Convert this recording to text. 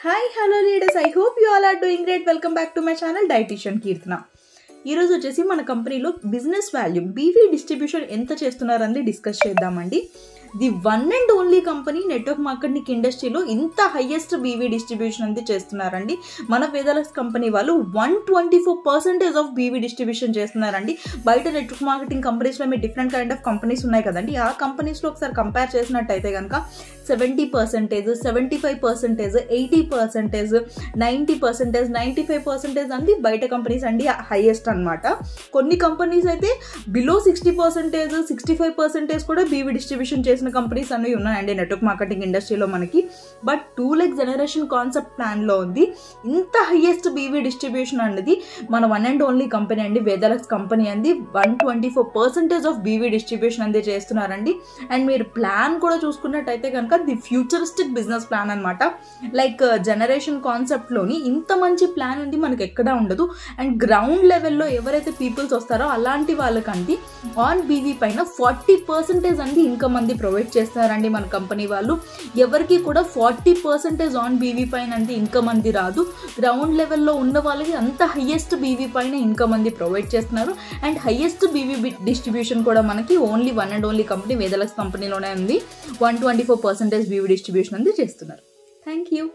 Hi, hello leaders. I hope you all are doing great. Welcome back to my channel Dietitian Keerthana. ఈ రోజు వచ్చేసి మన కంపెనీలో business value BV distribution ఎంత చేస్తున్నారని డిస్కస్ చేద్దామండి. The one and only company network marketing ఇండస్ట్రీలో ఇంత హైయెస్ట్ బీవీ డిస్ట్రిబ్యూషన్ అంతే చేస్తున్నారండి. మన వేదాలక్స్ కంపెనీ వాళ్ళు 124% ఆఫ్ బీవీ డిస్ట్రిబ్యూషన్ చేస్తున్నారండి. బయట నెట్వర్క్ మార్కెటింగ్ కంపెనీస్లో మీ డిఫరెంట్ కైండ్ ఆఫ్ కంపెనీస్ ఉన్నాయి కదండి. ఆ కంపెనీస్లో ఒకసారి కంపేర్ చేసినట్టయితే కనుక 70%, 75%, 80%, 90%, 95% అంది బయట కంపెనీస్ అండి హైయెస్ట్ అనమాట. కొన్ని కంపెనీస్ అయితే బిలో 60%, 65% కూడా బీవీ డిస్ట్రిబ్యూషన్ చేసిన కంపెనీస్ అనేవి ఉన్నాయండి నెట్వర్క్ మార్కెటింగ్ ఇండస్ట్రీలో మనకి. బట్ 2 జనరేషన్ కాన్సెప్ట్ ప్లాన్లో ఉంది. ఇంత హైయెస్ట్ బీవీ డిస్ట్రిబ్యూషన్ అనేది మన వన్ అండ్ ఓన్లీ కంపెనీ అండి వేదాలక్స్ కంపెనీ అండి. 124% ఆఫ్ బీవీ డిస్ట్రిబ్యూషన్ అంతే చేస్తున్నారండి. అండ్ మీరు ప్లాన్ కూడా చూసుకున్నట్టయితే కనుక ది ఫ్యూచరిస్టిక్ బిజినెస్ ప్లాన్ అనమాట. లైక్ జనరేషన్ కాన్సెప్ట్లోని ఇంత మంచి ప్లాన్ ఉంది మనకి ఎక్కడా ఉండదు. అండ్ గ్రౌండ్ లెవెల్లో ఎవరైతే పీపుల్స్ వస్తారో అలాంటి వాళ్ళకండి ఆన్ బీవీ పైన 40% అండి ఇన్కమ్ అంది ప్రొవైడ్ చేస్తారండి మన కంపెనీ వాళ్ళు. ఎవరికి కూడా 40% ఆన్ బీవీ పైన అంది ఇన్కమ్ అంది రాదు. గ్రౌండ్ లెవెల్లో ఉన్న వాళ్ళకి అంత హైయెస్ట్ బీవీ పైన ఇన్కమ్ అంది ప్రొవైడ్ చేస్తున్నారు. అండ్ హైయెస్ట్ బీవీ డిస్ట్రిబ్యూషన్ కూడా మనకి only one and only company Vedalux కంపెనీలోనే ఉంది. 124% బీవీ డిస్ట్రిబ్యూషన్ అంది చేస్తున్నారు. Thank you.